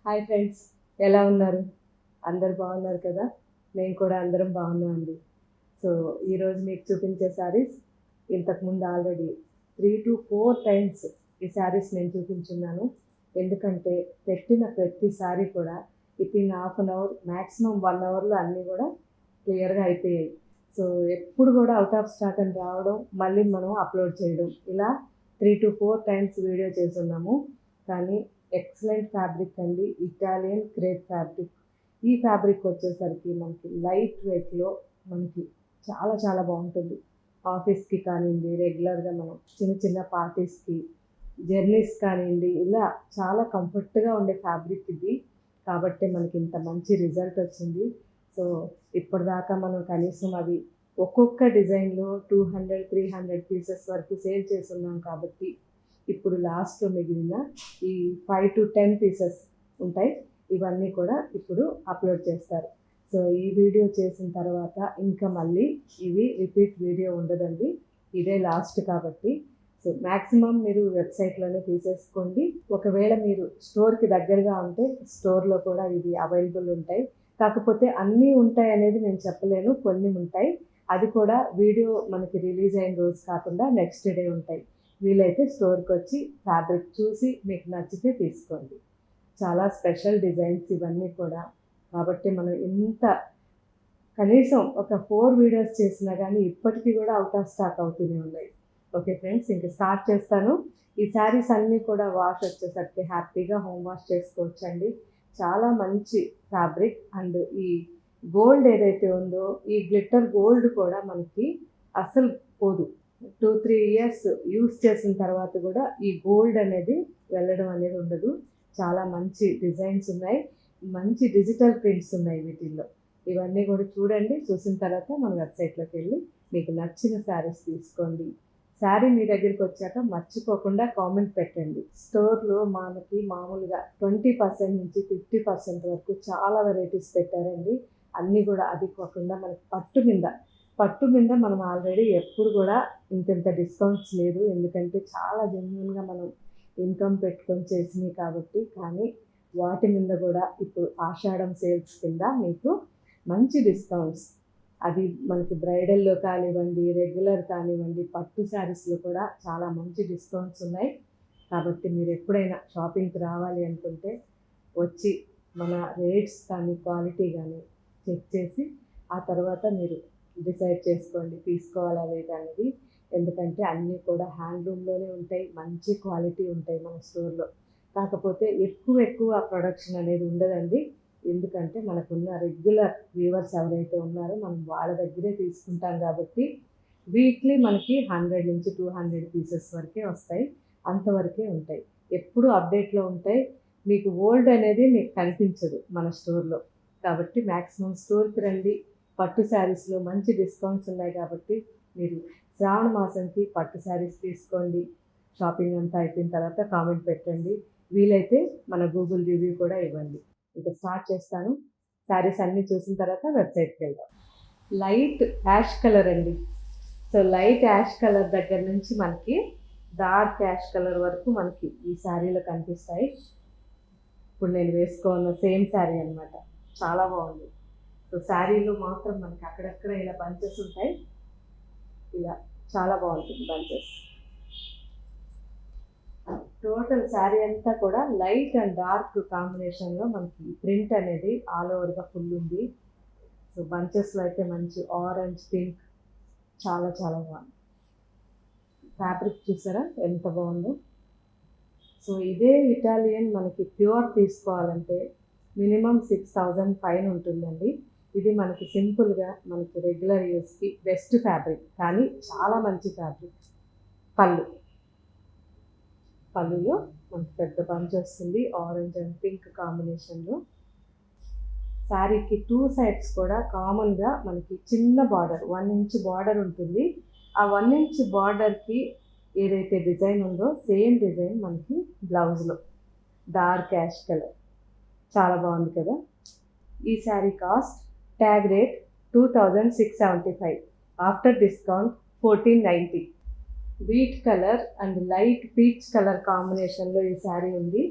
Hi friends, ఎలా ఉన్నారు? అందరు బాగున్నారు కదా? మేము కూడా అందరం బాగున్నామండి. సో ఈరోజు మీకు చూపించే శారీస్ ఇంతకుముందు ఆల్రెడీ 3 to 4 టైమ్స్ ఈ శారీస్ నేను చూపించున్నాను. ఎందుకంటే పెట్టిన ప్రతి శారీ కూడా within half an hour maximum 1 అవర్లో అన్నీ కూడా క్లియర్గా అయిపోయాయి. సో ఎప్పుడు కూడా అవుట్ ఆఫ్ స్టాక్ అని రావడం, మళ్ళీ మనం అప్లోడ్ చేయడం, ఇలా 3 to 4 టైమ్స్ వీడియో చేస్తున్నాము. కానీ ఎక్సలెంట్ ఫ్యాబ్రిక్ అండి, ఇటాలియన్ క్రేప్ ఫ్యాబ్రిక్. ఈ ఫ్యాబ్రిక్ వచ్చేసరికి మనకి లైట్ వెయిట్లో మనకి చాలా చాలా బాగుంటుంది. ఆఫీస్కి కానివ్వండి, రెగ్యులర్గా మనం చిన్న చిన్న పార్టీస్కి, జర్నీస్ కానివ్వండి, ఇలా చాలా కంఫర్ట్గా ఉండే ఫ్యాబ్రిక్ ఇది. కాబట్టి మనకి ఇంత మంచి రిజల్ట్ వచ్చింది. సో ఇప్పటిదాకా మనం కనీసం అవి ఒక్కొక్క డిజైన్లో 200-300 పీసెస్ వరకు సేల్ చేస్తున్నాం. కాబట్టి ఇప్పుడు లాస్ట్లో మిగిలిన ఈ 5 to 10 పీసెస్ ఉంటాయి, ఇవన్నీ కూడా ఇప్పుడు అప్లోడ్ చేస్తారు. సో ఈ వీడియో చేసిన తర్వాత ఇంకా మళ్ళీ ఇవి రిపీట్ వీడియో ఉండదండి, ఇదే లాస్ట్. కాబట్టి సో మ్యాక్సిమం మీరు వెబ్సైట్లోనే తీసేసుకోండి. ఒకవేళ మీరు స్టోర్కి దగ్గరగా ఉంటే స్టోర్లో కూడా ఇవి అవైలబుల్ ఉంటాయి. కాకపోతే అన్నీ ఉంటాయి అనేది నేను చెప్పలేను, కొన్ని ఉంటాయి. అది కూడా వీడియో మనకి రిలీజ్ అయిన రోజు కాకుండా నెక్స్ట్ డే ఉంటాయి. వీలైతే స్టోర్కి వచ్చి ఫ్యాబ్రిక్ చూసి మీకు నచ్చితే తీసుకోండి. చాలా స్పెషల్ డిజైన్స్ ఇవన్నీ కూడా. కాబట్టి మనం ఇంత కనీసం ఒక 4 వీడియోస్ చేసినా కానీ ఇప్పటికీ కూడా అవుట్ ఆఫ్ స్టాక్ అవుతూనే ఉన్నాయి. ఓకే ఫ్రెండ్స్, ఇంక స్టార్ట్ చేస్తాను. ఈ శారీస్ అన్నీ కూడా వాష్ వచ్చేసరికి హ్యాపీగా హోమ్ వాష్ చేసుకోవచ్చండి. చాలా మంచి ఫ్యాబ్రిక్. అండ్ ఈ గోల్డ్ ఏదైతే ఉందో, ఈ గ్లిట్టర్ గోల్డ్ కూడా మనకి అస్సలు పోదు. 2-3 ఇయర్స్ యూస్ చేసిన తర్వాత కూడా ఈ గోల్డ్ అనేది వెళ్ళడం అనేది ఉండదు. చాలా మంచి డిజైన్స్ ఉన్నాయి, మంచి డిజిటల్ ప్రింట్స్ ఉన్నాయి వీటిల్లో. ఇవన్నీ కూడా చూడండి. చూసిన తర్వాత మన వెబ్సైట్లోకి వెళ్ళి మీకు నచ్చిన శారీస్ తీసుకోండి. శారీ మీ దగ్గరికి వచ్చాక మర్చిపోకుండా కామెంట్ పెట్టండి. స్టోర్లో మనకి మామూలుగా 20% నుంచి 50% వరకు చాలా వెరైటీస్ పెట్టారండి. అన్నీ కూడా అది కాకుండా మనకి పట్టు మీద మనం ఆల్రెడీ ఎప్పుడు కూడా ఇంత డిస్కౌంట్స్ లేదు, ఎందుకంటే చాలా జెన్యున్గా మనం ఇన్కమ్ పెట్టుకొని చేసినాయి కాబట్టి. కానీ వాటి మీద కూడా ఇప్పుడు ఆషాఢం సేల్స్ కింద మీకు మంచి డిస్కౌంట్స్, అది మనకి బ్రైడల్లో కానివ్వండి, రెగ్యులర్ కానివ్వండి, పట్టు శారీస్లో కూడా చాలా మంచి డిస్కౌంట్స్ ఉన్నాయి. కాబట్టి మీరు ఎప్పుడైనా షాపింగ్కి రావాలి అనుకుంటే వచ్చి మన రేట్స్ కానీ క్వాలిటీ కానీ చెక్ చేసి ఆ తర్వాత మీరు డిసైడ్ చేసుకోండి తీసుకోవాలా లేదా అనేది. ఎందుకంటే అన్నీ కూడా హ్యాండ్లూమ్లోనే ఉంటాయి, మంచి క్వాలిటీ ఉంటాయి మన స్టోర్లో. కాకపోతే ఎక్కువ ప్రొడక్షన్ అనేది ఉండదండి, ఎందుకంటే మనకున్న రెగ్యులర్ వ్యూవర్స్ ఎవరైతే ఉన్నారో మనం వాళ్ళ దగ్గరే తీసుకుంటాం. కాబట్టి వీక్లీ మనకి 100 నుంచి 200 పీసెస్ వరకే వస్తాయి, అంతవరకే ఉంటాయి. ఎప్పుడు అప్డేట్లో ఉంటాయి. మీకు ఓల్డ్ అనేది మీకు కనిపించదు మన స్టోర్లో. కాబట్టి మ్యాక్సిమం స్టోర్కి రండి. పట్టు శారీస్లో మంచి డిస్కౌంట్స్ ఉన్నాయి కాబట్టి మీరు శ్రావణ మాసంకి పట్టు శారీస్ తీసుకోండి. షాపింగ్ అంతా అయిపోయిన తర్వాత కామెంట్ పెట్టండి. వీలైతే మన గూగుల్ రివ్యూ కూడా ఇవ్వండి. ఇక స్టార్ట్ చేస్తాను. శారీస్ అన్నీ చూసిన తర్వాత వెబ్సైట్కి వెళ్దాం. లైట్ యాష్ కలర్ అండి. సో లైట్ యాష్ కలర్ దగ్గర నుంచి మనకి డార్క్ యాష్ కలర్ వరకు మనకి ఈ శారీలో కనిపిస్తాయి. ఇప్పుడు నేను వేసుకోన్న సేమ్ శారీ అనమాట. చాలా బాగుంది. సో శారీలో మాత్రం మనకి అక్కడక్కడ ఇలా బంచెస్ ఉంటాయి, ఇలా చాలా బాగుంటుంది బంచెస్. టోటల్ శారీ అంతా కూడా లైట్ అండ్ డార్క్ కాంబినేషన్లో మనకి ప్రింట్ అనేది ఆల్ ఓవర్గా ఫుల్ ఉంది. సో బంచెస్లో అయితే మంచి ఆరెంజ్, పింక్, చాలా చాలా బాగుంది. ఫ్యాబ్రిక్ చూసారా ఎంత బాగుందో. సో ఇదే ఇటాలియన్ మనకి ప్యూర్ తీసుకోవాలంటే మినిమం 6,000 పైన ఉంటుందండి. ఇది మనకి సింపుల్గా మనకి రెగ్యులర్ యూస్కి బెస్ట్ ఫ్యాబ్రిక్, కానీ చాలా మంచి ఫ్యాబ్రిక్. పళ్ళులో మనకి పెద్ద బంచ్ వస్తుంది, ఆరెంజ్ అండ్ పింక్ కాంబినేషన్లో. శారీకి 2 సైడ్స్ కూడా కామన్గా మనకి చిన్న బార్డర్, 1 ఇంచ్ బార్డర్ ఉంటుంది. ఆ 1 ఇంచ్ బార్డర్కి ఏదైతే డిజైన్ ఉందో సేమ్ డిజైన్ మనకి బ్లౌజ్లో డార్క్ యాష్ కలర్. చాలా బాగుంది కదా. ఈ sari cost tag rate 2,675, after discount 1,490. Wheat colour and light peach colour కాంబినేషన్లో ఈ శారీ ఉంది.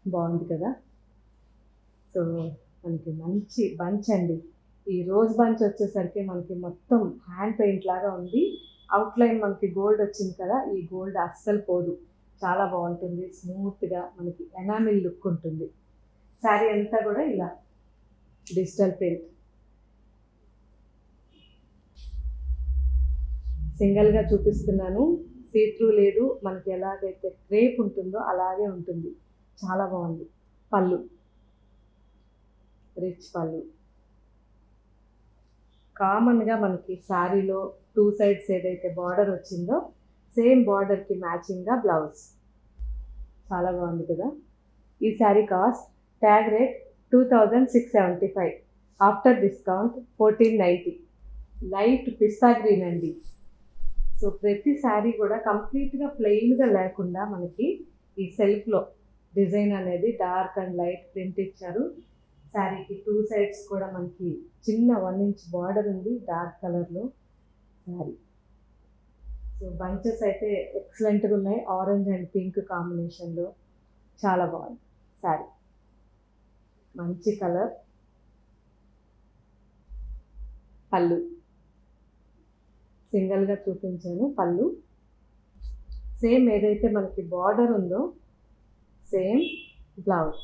బాగుంది కదా. సో మనకి మంచి బంచ్ అండి. ఈ రోజ్ బంచ్ వచ్చేసరికి మనకి మొత్తం హ్యాండ్ పెయింట్ లాగా ఉంది. అవుట్లైన్ మనకి గోల్డ్ వచ్చింది కదా, ఈ గోల్డ్ అస్సలు పోదు, చాలా బాగుంటుంది. స్మూత్గా మనకి ఎనామిల్ లుక్ ఉంటుంది. శారీ అంతా కూడా ఇలా డిజిటల్ ప్రింట్. సింగిల్గా చూపిస్తున్నాను, సీత్రూ లేదు, మనకి ఎలాగైతే క్రేప్ ఉంటుందో అలాగే ఉంటుంది. చాలా బాగుంది. పళ్ళు రిచ్ పళ్ళు. కామన్గా మనకి శారీలో 2 సైడ్స్ ఏదైతే బార్డర్ వచ్చిందో సేమ్ బార్డర్కి మ్యాచింగ్గా బ్లౌజ్. చాలా బాగుంది కదా. ఈ sari cost tag rate 2675, after discount 1490. Light పిస్తా గ్రీన్ అండి. సో ప్రతి శారీ కూడా కంప్లీట్గా ప్లెయిన్గా లేకుండా మనకి ఈ సెల్ఫ్లో డిజైన్ అనేది డార్క్ అండ్ లైట్ ప్రింట్ ఇచ్చారు. శారీకి 2 సైడ్స్ కూడా మనకి చిన్న 1 ఇంచ్ బార్డర్ ఉంది డార్క్ కలర్లో శారీ. సో బంచెస్ అయితే ఎక్సలెంట్గా ఉన్నాయి, ఆరెంజ్ అండ్ పింక్ కాంబినేషన్లో. చాలా బాగుంది శారీ, మంచి కలర్. పళ్ళు సింగిల్గా చూపించాను. పళ్ళు సేమ్ ఏదైతే మనకి బార్డర్ ఉందో సేమ్ బ్లౌజ్.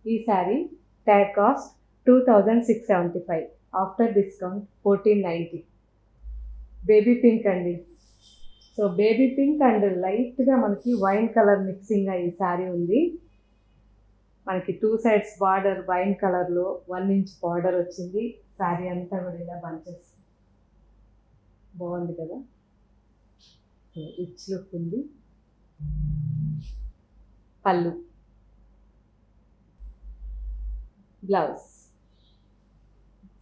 ఈ sari tag cost 2675, after discount 1490. Baby pink అండి. సో బేబీ పింక్ అండ్ లైట్గా మనకి వైన్ కలర్ మిక్సింగ్ ఈ శారీ ఉంది. మనకి 2 సైడ్స్ బార్డర్ వైన్ కలర్లో 1 ఇంచ్ బార్డర్ వచ్చింది. శారీ అంతా కూడా ఇలా బంచెస్. బాగుంది కదా, రిచ్ లుక్ ఉంది. పళ్ళు blouse.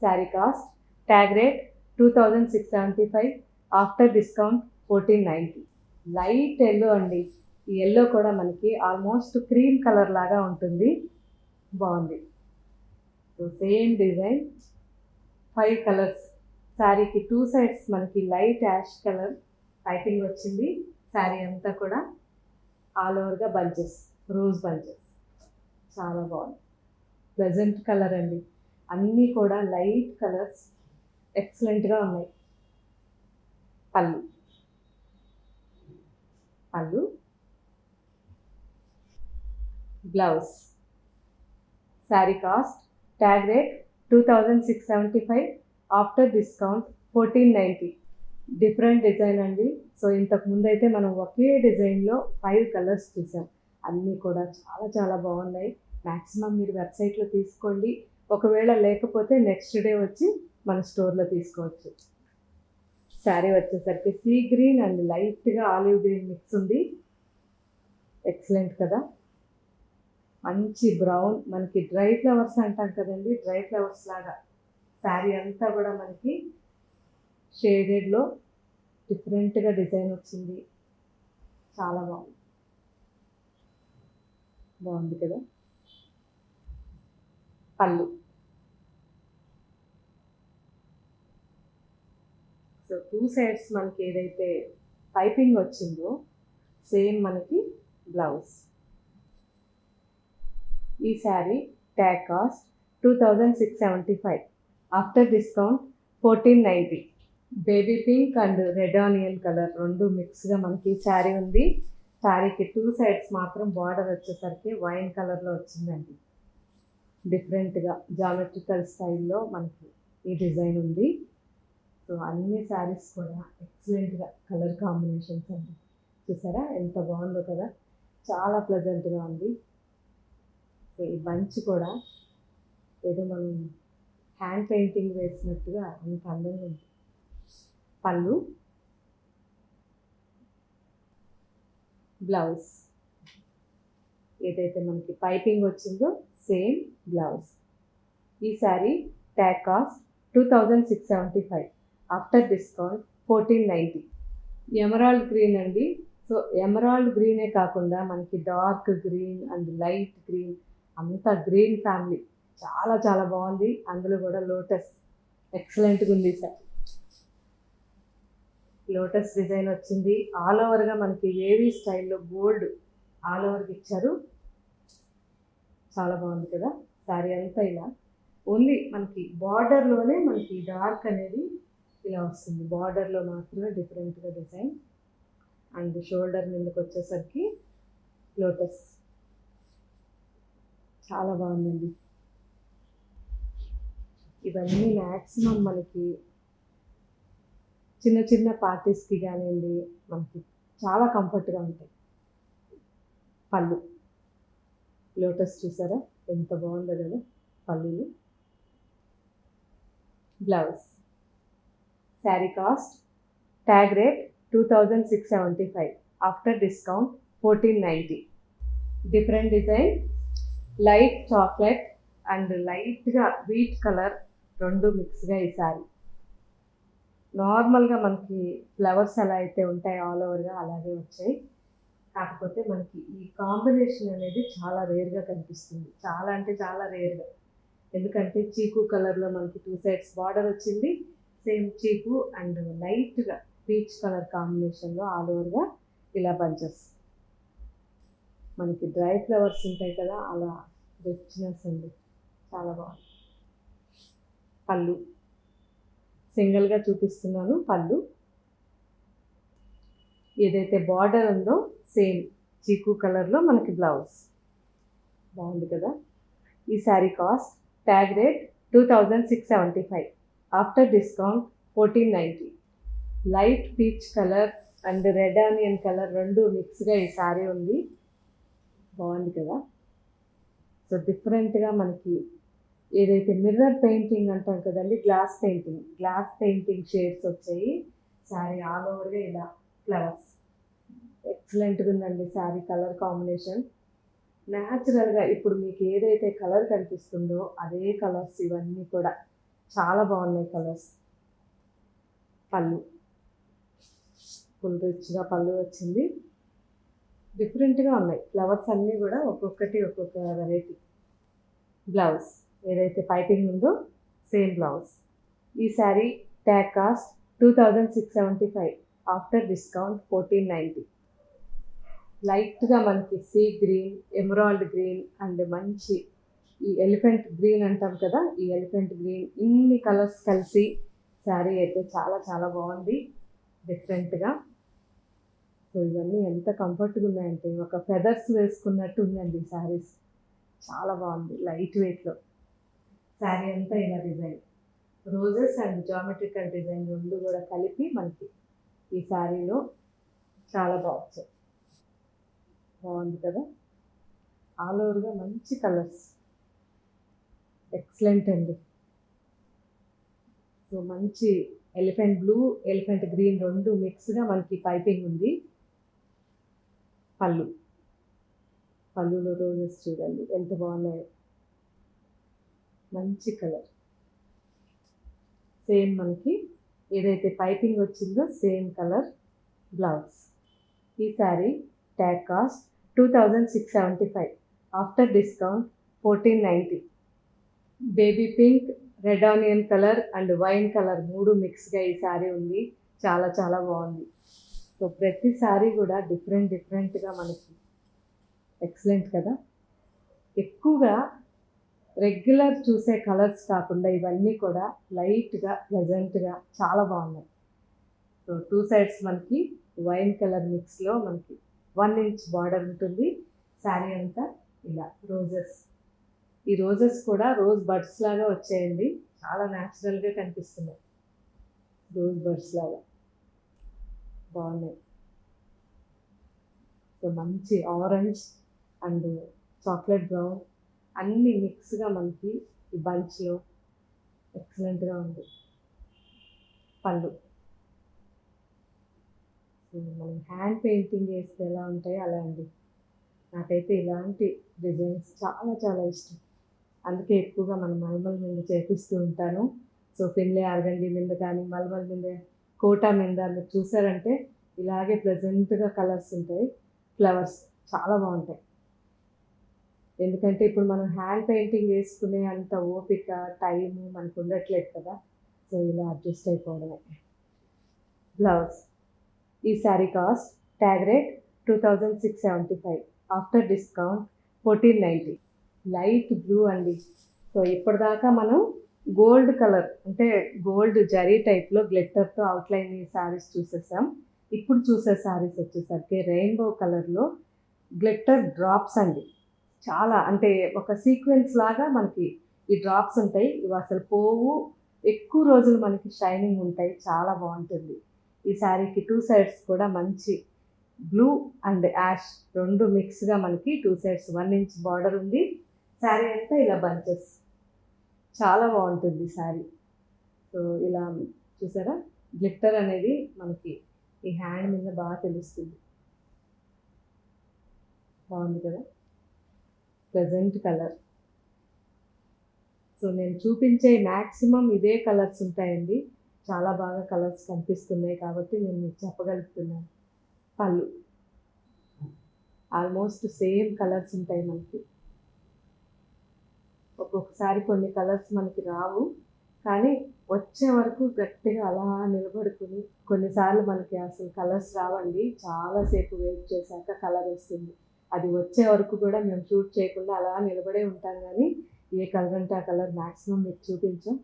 Sari cost tag rate 2675, after discount 1490. Light yellow అండి. ఈ ఎల్లో కూడా మనకి ఆల్మోస్ట్ క్రీమ్ కలర్ లాగా ఉంటుంది. బాగుంది. So same design 5 colours. శారీకి 2 సైడ్స్ మనకి లైట్ యాష్ కలర్ పైపింగ్ వచ్చింది. శారీ అంతా కూడా ఆల్ ఓవర్గా బంచెస్, రోజ్ బంచెస్. చాలా బాగుంది. ప్లెజెంట్ కలర్ అండి. అన్నీ కూడా లైట్ కలర్స్ ఎక్సలెంట్గా ఉన్నాయి. పళ్ళు blouse. Sari cost tag rate 2675, after discount 1490. Different design అండి. సో ఇంతకు ముందు అయితే మనం ఒకే డిజైన్లో 5 కలర్స్ చూసాం. అన్నీ కూడా చాలా చాలా బాగున్నాయి. మ్యాక్సిమం మీరు వెబ్సైట్లో తీసుకోండి, ఒకవేళ లేకపోతే నెక్స్ట్ డే వచ్చి మన స్టోర్లో తీసుకోవచ్చు. శారీ వచ్చేసరికి సీ గ్రీన్ అండ్ లైట్గా ఆలివ్ గ్రీన్ మిక్స్ ఉంది. ఎక్సలెంట్ కదా. మంచి బ్రౌన్, మనకి డ్రై ఫ్లవర్స్ అంటాం కదండి, డ్రై ఫ్లవర్స్ లాగా శారీ అంతా కూడా మనకి షేడెడ్లో డిఫరెంట్గా డిజైన్ వచ్చింది. చాలా బాగుంది కదా. పళ్ళు. సో 2 సైడ్స్ మనకి ఏదైతే పైపింగ్ వచ్చిందో సేమ్ మనకి బ్లౌజ్. ఈ sari tag cost 2675, after discount 1490. Baby pink and red onion colour రెండు మిక్స్గా మనకి శారీ ఉంది. శారీకి 2 సైడ్స్ మాత్రం బార్డర్ వచ్చేసరికి వైన్ కలర్లో వచ్చిందండి. డిఫరెంట్గా జామెట్రికల్ స్టైల్లో మనకి ఈ డిజైన్ ఉంది. సో అన్ని శారీస్ కూడా ఎక్సలెంట్గా కలర్ కాంబినేషన్స్ అండి. చూసారా ఎంత బాగుందో కదా, చాలా ప్లెజెంట్గా ఉంది. సో ఈ బంచ్ కూడా ఏదో మనం హ్యాండ్ పెయింటింగ్ వేసినట్టుగా అంత అందంగా ఉంది. పళ్ళు బ్లౌజ్. ఏదైతే మనకి పైపింగ్ వచ్చిందో సేమ్ బ్లౌజ్. ఈ sari tag cost 2675, after discount 1490. Emerald green అండి. సో ఎమరాల్డ్ గ్రీనే కాకుండా మనకి dark green and light green అంతా గ్రీన్ ఫ్యామిలీ. చాలా చాలా బాగుంది. అందులో కూడా లోటస్ ఎక్సలెంట్గా ఉంది సార్. లోటస్ డిజైన్ వచ్చింది. ఆల్ ఓవర్గా మనకి వేవీ స్టైల్లో గోల్డ్ ఆల్ ఓవర్కి ఇచ్చారు. చాలా బాగుంది కదా. శారీ అంతా ఇలా ఓన్లీ మనకి బార్డర్లోనే మనకి డార్క్ అనేది ఇలా వస్తుంది. బార్డర్లో మాత్రమే డిఫరెంట్గా డిజైన్. అండ్ షోల్డర్ మీదకి వచ్చేసరికి లోటస్. చాలా బాగుందండి. ఇవన్నీ మ్యాక్సిమం మనకి చిన్న చిన్న పార్టీస్కి కానివ్వండి, మనకి చాలా కంఫర్ట్గా ఉంటాయి. పళ్ళు లోటస్ చూసారా ఎంత బాగుందో కదా పళ్ళులు. Blouse. Sari cost tag rate 2675, after discount 1490. Different design, light chocolate and లైట్గా వీట్ కలర్ రెండు మిక్స్గా ఈ శారీ. నార్మల్గా మనకి ఫ్లవర్స్ ఎలా అయితే ఉంటాయి ఆల్ ఓవర్గా అలాగే వచ్చాయి. కాకపోతే మనకి ఈ కాంబినేషన్ అనేది చాలా రేర్గా కనిపిస్తుంది. చాలా అంటే చాలా రేర్గా. ఎందుకంటే చీకు కలర్లో మనకి 2 సైడ్స్ బార్డర్ వచ్చింది. సేమ్ చీకు అండ్ లైట్గా పీచ్ కలర్ కాంబినేషన్లో ఆల్ ఓవర్గా ఇలా బంచెస్. మనకి డ్రై ఫ్లవర్స్ ఉంటాయి కదా, అలా రిచ్నెస్ ఉంది. చాలా బాగుంది. పళ్ళు సింగిల్గా చూపిస్తున్నాను. పళ్ళు ఏదైతే బార్డర్ ఉందో సేమ్ చీకు కలర్లో మనకి బ్లౌజ్. బాగుంది కదా. ఈ sari cost tag rate 2675, after discount 1490. Light peach colour and red onion colour రెండు మిక్స్గా ఈ శారీ ఉంది. బాగుంది కదా. సో డిఫరెంట్గా మనకి ఏదైతే మిర్రర్ పెయింటింగ్ అంటాం కదండి, గ్లాస్ పెయింటింగ్ షేడ్స్ వచ్చాయి. శారీ ఆల్ ఓవర్గా ఇలా ఫ్లవర్స్. ఎక్సలెంట్గా ఉందండి శారీ కలర్ కాంబినేషన్. న్యాచురల్గా ఇప్పుడు మీకు ఏదైతే కలర్ కనిపిస్తుందో అదే కలర్స్ ఇవన్నీ కూడా చాలా బాగున్నాయి కలర్స్. పళ్ళు ఫుల్ రిచ్గా పళ్ళు వచ్చింది. డిఫరెంట్గా ఉన్నాయి ఫ్లవర్స్ అన్నీ కూడా, ఒక్కొక్కటి ఒక్కొక్క వెరైటీ. బ్లౌజ్ ఏదైతే పైపింగ్ ఉందో సేమ్ బ్లౌజ్. ఈ sari tag cost 2675, after discount 1490. లైట్గా మనకి sea green, emerald green and మంచి ఈ ఎలిఫెంట్ గ్రీన్ అంటాం కదా, ఈ ఎలిఫెంట్ గ్రీన్ ఇన్ని కలర్స్ కలిసి శారీ అయితే చాలా చాలా బాగుంది డిఫరెంట్గా. సో ఇవన్నీ ఎంత కంఫర్ట్గా ఉన్నాయంటే ఒక ఫెదర్స్ వేసుకున్నట్టు ఉందండి శారీస్. చాలా బాగుంది లైట్ వెయిట్లో. శారీ అంతా ఇలా design roses and geometrical design రెండు కూడా కలిపి మనకి ఈ శారీలో చాలా బాగుంది. బాగుంది కదా. ఆల్ ఓవర్గా మంచి కలర్స్. ఎక్సలెంట్ అండి. సో మంచి ఎలిఫెంట్ బ్లూ, ఎలిఫెంట్ గ్రీన్ రెండు మిక్స్గా మనకి పైపింగ్ ఉంది. పళ్ళులో రోజెస్ చూడండి ఎంత బాగున్నాయో. మంచి కలర్. సేమ్ మనకి ఏదైతే పైపింగ్ వచ్చిందో సేమ్ కలర్ బ్లౌజ్. ఈ sari tag cost 2675, after discount 1490. Baby pink, red onion colour and wine colour మూడు మిక్స్గా ఈ శారీ ఉంది. చాలా చాలా బాగుంది. సో ప్రతి శారీ కూడా డిఫరెంట్గా మనకి ఎక్సలెంట్ కదా. ఎక్కువగా రెగ్యులర్ చూసే కలర్స్ కాకుండా ఇవన్నీ కూడా లైట్గా ప్లెజెంట్గా చాలా బాగున్నాయి. సో 2 సైడ్స్ మనకి వైన్ కలర్ మిక్స్లో మనకి 1 ఇంచ్ బార్డర్ ఉంటుంది. శారీ అంతా ఇలా రోజెస్. ఈ రోజెస్ కూడా రోజ్ బడ్స్ లాగా వచ్చాయండి. చాలా న్యాచురల్గా కనిపిస్తున్నాయి. రోజ్ బడ్స్ లాగా బాగున్నాయి. సో మంచి ఆరెంజ్ అండ్ చాక్లెట్ బ్రౌన్ అన్నీ మిక్స్గా మనకి ఈ బంచ్లో ఎక్సలెంట్గా ఉంది. పళ్ళు మనం హ్యాండ్ పెయింటింగ్ వేస్తే ఎలా ఉంటాయో అలా అండి. నాకైతే ఇలాంటి డిజైన్స్ చాలా చాలా ఇష్టం. అందుకే ఎక్కువగా మనం మల్మల్ మీద చేపిస్తూ ఉంటాను. సో పిన్లే ఆర్గండి మీద కానీ మల్మల్ మీద, కోటా మీద మీరు చూసారంటే ఇలాగే ప్లెజెంట్గా కలర్స్ ఉంటాయి. ఫ్లవర్స్ చాలా బాగుంటాయి. ఎందుకంటే ఇప్పుడు మనం హ్యాండ్ పెయింటింగ్ వేసుకునే అంత ఓపిక టైము మనకు ఉండట్లేదు కదా. సో ఇలా అడ్జస్ట్ అయిపోవడమే. బ్లౌజ్. ఈ sari cost tag rate 2675, after discount 1490. Light blue అండి. సో ఇప్పటిదాకా మనం గోల్డ్ కలర్ అంటే గోల్డ్ జరీ టైప్లో గ్లిట్టర్తో అవుట్లైన్ శారీస్ చూసేసాం. ఇప్పుడు చూసే శారీస్ వచ్చేసరికి రెయిన్బో కలర్లో గ్లిట్టర్ డ్రాప్స్ అండి. చాలా అంటే ఒక సీక్వెన్స్ లాగా మనకి ఈ డ్రాప్స్ ఉంటాయి. ఇవి అసలు పోవు, ఎక్కువ రోజులు మనకి షైనింగ్ ఉంటాయి. చాలా బాగుంటుంది. ఈ శారీకి 2 సైడ్స్ కూడా మంచి బ్లూ అండ్ యాష్ రెండు మిక్స్గా మనకి 2 సైడ్స్ 1 ఇంచ్ బార్డర్ ఉంది. శారీ అంతా ఇలా బంచెస్, చాలా బాగుంటుంది శారీ. సో ఇలా చూసారా, గ్లిట్టర్ అనేది మనకి ఈ హ్యాండ్ మీద బాగా తెలుస్తుంది. బాగుంది కదా, ప్రెజెంట్ కలర్. సో నేను చూపించే మ్యాక్సిమం ఇదే కలర్స్ ఉంటాయండి. చాలా బాగా కలర్స్ కనిపిస్తున్నాయి కాబట్టి నేను మీకు చెప్పగలుగుతున్నాను. పళ్ళు ఆల్మోస్ట్ సేమ్ కలర్స్ ఉంటాయి మనకి. ఒక్కొక్కసారి కొన్ని కలర్స్ మనకి రావు, కానీ వచ్చే వరకు గట్టిగా అలా నిలబడుకుని, కొన్నిసార్లు మనకి అసలు కలర్స్ రావండి. చాలాసేపు వెయిట్ చేశాక కలర్ వస్తుంది. అది వచ్చే వరకు కూడా మేము షూట్ చేయకుండా అలా నిలబడే ఉంటాం, కానీ ఏ కలర్ అంటే ఆ కలర్ మ్యాక్సిమం మీకు చూపించాం.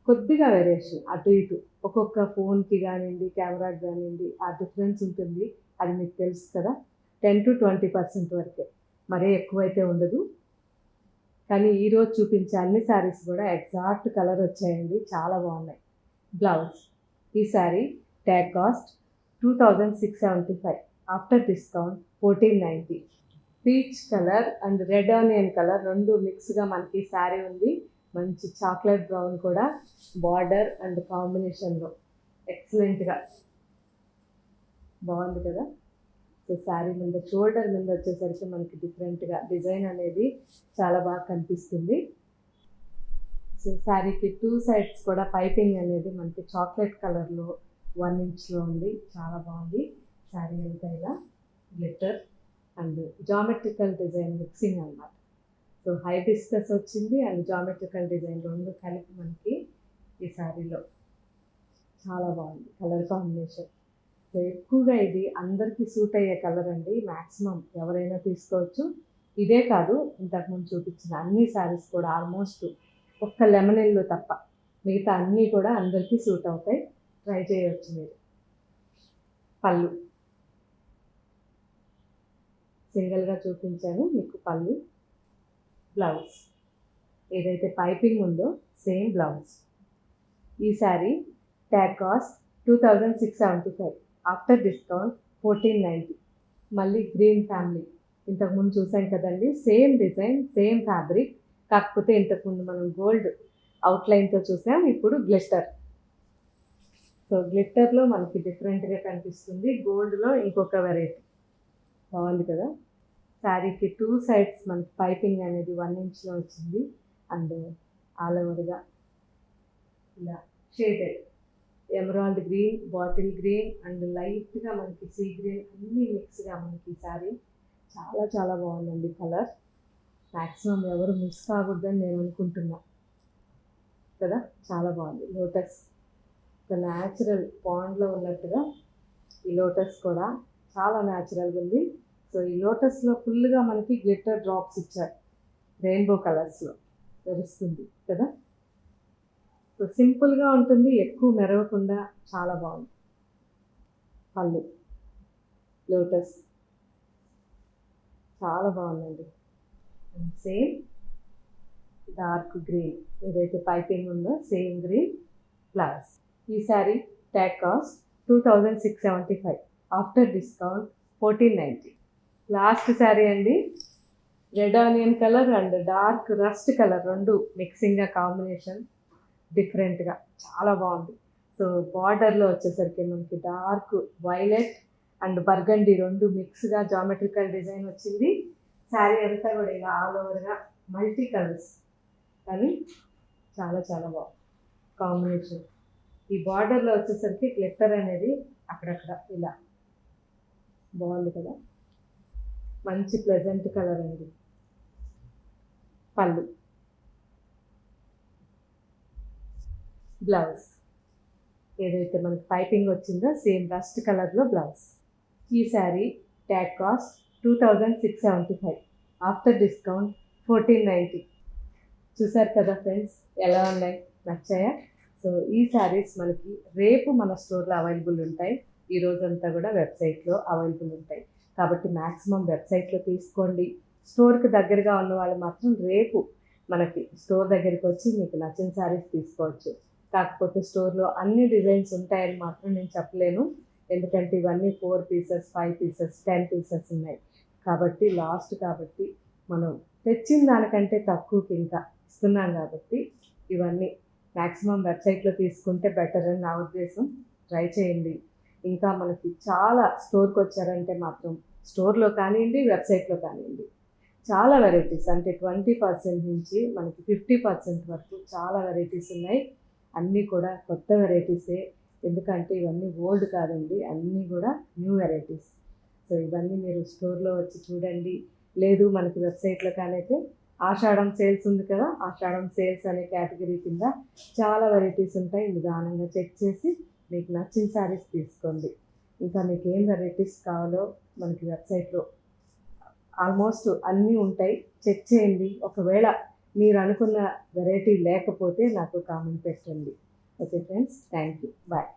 కొద్దిగా వేరియేషన్ అటు ఇటు ఒక్కొక్క ఫోన్కి కానివ్వండి, కెమెరాకి కానివ్వండి, ఆ డిఫరెన్స్ ఉంటుంది. అది మీకు తెలుసు కదా, 10 to 20% వరకే, మరీ ఎక్కువైతే ఉండదు. కానీ ఈరోజు చూపించే అన్ని శారీస్ కూడా ఎగ్జాక్ట్ కలర్ వచ్చాయండి, చాలా బాగున్నాయి. బ్లౌజ్, ఈ sari tag cost 2675, after discount 1490. Peach colour and red onion colour రెండు మిక్స్గా మనకి శారీ ఉంది. మంచి చాక్లెట్ బ్రౌన్ కూడా బార్డర్ అండ్ కాంబినేషన్లో ఎక్సలెంట్గా బాగుంది కదా. సో శారీ మీద షోల్డర్ మీద వచ్చేసరికి మనకి డిఫరెంట్గా డిజైన్ అనేది చాలా బాగా కనిపిస్తుంది. సో శారీకి 2 సైడ్స్ కూడా పైపింగ్ అనేది మనకి చాక్లెట్ కలర్లో 1 ఇంచ్లో ఉంది. చాలా బాగుంది. శారీ అంతా ఇలా glitter and geometrical design mixing అన్నమాట. సో హైబిస్కస్ వచ్చింది అండ్ జామెట్రికల్ డిజైన్ రెండు కలిపి మనకి ఈ శారీలో చాలా బాగుంది కలర్ కాంబినేషన్. సో ఎక్కువగా ఇది అందరికీ సూట్ అయ్యే కలర్ అండి. మ్యాక్సిమం ఎవరైనా తీసుకోవచ్చు. ఇదే కాదు, ఇంతకుముందు చూపించిన అన్ని శారీస్ కూడా ఆల్మోస్ట్ ఒక్క లెమన్ ఎల్లో తప్ప మిగతా అన్నీ కూడా అందరికీ సూట్ అవుతాయి. ట్రై చేయవచ్చు మీరు. పళ్ళు సింగిల్గా చూపించాను మీకు. పళ్ళు, బ్లౌజ్ ఏదైతే పైపింగ్ ఉందో సేమ్ బ్లౌజ్. ఈ sari tag cost 2675, after discount 1490. మళ్ళీ గ్రీన్ ఫ్యామిలీ, ఇంతకుముందు చూసాం కదండి, సేమ్ డిజైన్ సేమ్ ఫ్యాబ్రిక్, కాకపోతే ఇంతకుముందు మనం గోల్డ్ అవుట్లైన్తో చూసాం, ఇప్పుడు గ్లిట్టర్. సో గ్లిట్టర్లో మనకి డిఫరెంట్గా కనిపిస్తుంది, గోల్డ్లో ఇంకొక వెరైటీ. బాగుంది కదా. శారీకి 2 సైడ్స్ మనకి పైపింగ్ అనేది 1 ఇంచ్లో వచ్చింది అండ్ ఆల్ ఓవర్గా ఇలా shaded emerald green, bottle green and లైట్గా మనకి సీ గ్రీన్ అన్నీ మిక్స్గా మనకి శారీ చాలా చాలా బాగుందండి కలర్. మ్యాక్సిమం ఎవరు మిక్స్ కాకూడదని నేను అనుకుంటున్నా కదా. చాలా బాగుంది. లోటస్, ఒక న్యాచురల్ పాండ్లో ఉన్నట్టుగా ఈ లోటస్ కూడా చాలా న్యాచురల్గా ఉంది. సో ఈ లోటస్లో ఫుల్గా మనకి గ్లిట్టర్ డ్రాప్స్ ఇచ్చారు, రెయిన్బో కలర్స్లో తెలుస్తుంది కదా. సో సింపుల్గా ఉంటుంది, ఎక్కువ మెరవకుండా చాలా బాగుంది. పళ్ళు, లోటస్ చాలా బాగుందండి. సేమ్ డార్క్ గ్రీన్ ఏదైతే పైపింగ్ ఉందో సేమ్ గ్రీన్ ప్లస్. ఈ sari tag cost 2675, after discount 1490. Last sari అండి, red onion colour and dark rust colour రెండు మిక్సింగ్గా కాంబినేషన్ డిఫరెంట్గా చాలా బాగుంది. సో బార్డర్లో వచ్చేసరికి మనకి డార్క్ వైలెట్ అండ్ బర్గండీ రెండు మిక్స్గా జామెట్రికల్ డిజైన్ వచ్చింది. శారీ అంతా కూడా ఇలా ఆల్ ఓవర్గా మల్టీ కలర్స్, కానీ చాలా చాలా బాగుంది కాంబినేషన్. ఈ బార్డర్లో వచ్చేసరికి గ్లిట్టర్ అనేది అక్కడక్కడ ఇలా బాగుంది కదా. మంచి ప్లెజెంట్ కలర్ అండి. పళ్ళు, బ్లౌజ్ ఏదైతే మనకి పైపింగ్ వచ్చిందో సేమ్ రస్ట్ కలర్లో బ్లౌజ్. ఈ sari tag cost 2675. After discount 1490. చూసారు కదా ఫ్రెండ్స్, ఎలా ఉన్నాయి, నచ్చాయా? సో ఈ శారీస్ మనకి రేపు మన స్టోర్లో అవైలబుల్ ఉంటాయి. ఈ రోజంతా కూడా వెబ్సైట్లో అవైలబుల్ ఉంటాయి. కాబట్టి మ్యాక్సిమం వెబ్సైట్లో తీసుకోండి. స్టోర్కి దగ్గరగా ఉన్న వాళ్ళు మాత్రం రేపు మనకి స్టోర్ దగ్గరికి వచ్చి మీకు నచ్చిన శారీస్ తీసుకోవచ్చు. కాకపోతే స్టోర్లో అన్ని డిజైన్స్ ఉంటాయని మాత్రం నేను చెప్పలేను. ఎందుకంటే ఇవన్నీ 4 పీసెస్, 5 పీసెస్, 10 పీసెస్ ఉన్నాయి. కాబట్టి లాస్ట్ కాబట్టి మనం తెచ్చిన దానికంటే తక్కువకి ఇంకా ఇస్తున్నాం కాబట్టి ఇవన్నీ మ్యాక్సిమం వెబ్సైట్లో తీసుకుంటే బెటర్ అని నా ఉద్దేశం. ట్రై చేయండి. ఇంకా మనకి చాలా స్టోర్కి వచ్చారంటే మాత్రం స్టోర్లో కానివ్వండి, వెబ్సైట్లో కానివ్వండి, చాలా వెరైటీస్ అంటే 20% నుంచి మనకి 50% వరకు చాలా వెరైటీస్ ఉన్నాయి. అన్నీ కూడా కొత్త వెరైటీసే. ఎందుకంటే ఇవన్నీ ఓల్డ్ కాదండి, అన్నీ కూడా న్యూ వెరైటీస్. సో ఇవన్నీ మీరు స్టోర్లో వచ్చి చూడండి. లేదు మనకి వెబ్సైట్లో కానైతే ఆషాఢం సేల్స్ ఉంది కదా, ఆషాఢం సేల్స్ అనే కేటగిరీ కింద చాలా వెరైటీస్ ఉంటాయి. నిదానంగా చెక్ చేసి మీకు నచ్చిన శారీస్ తీసుకోండి. ఇంకా మీకు ఏం వెరైటీస్ కావాలో మనకి వెబ్సైట్లో ఆల్మోస్ట్ అన్నీ ఉంటాయి. చెక్ చేయండి. ఒకవేళ మీరు అనుకున్న వెరైటీ లేకపోతే నాకు కామెంట్ పెట్టండి. Okay friends, thank you, bye.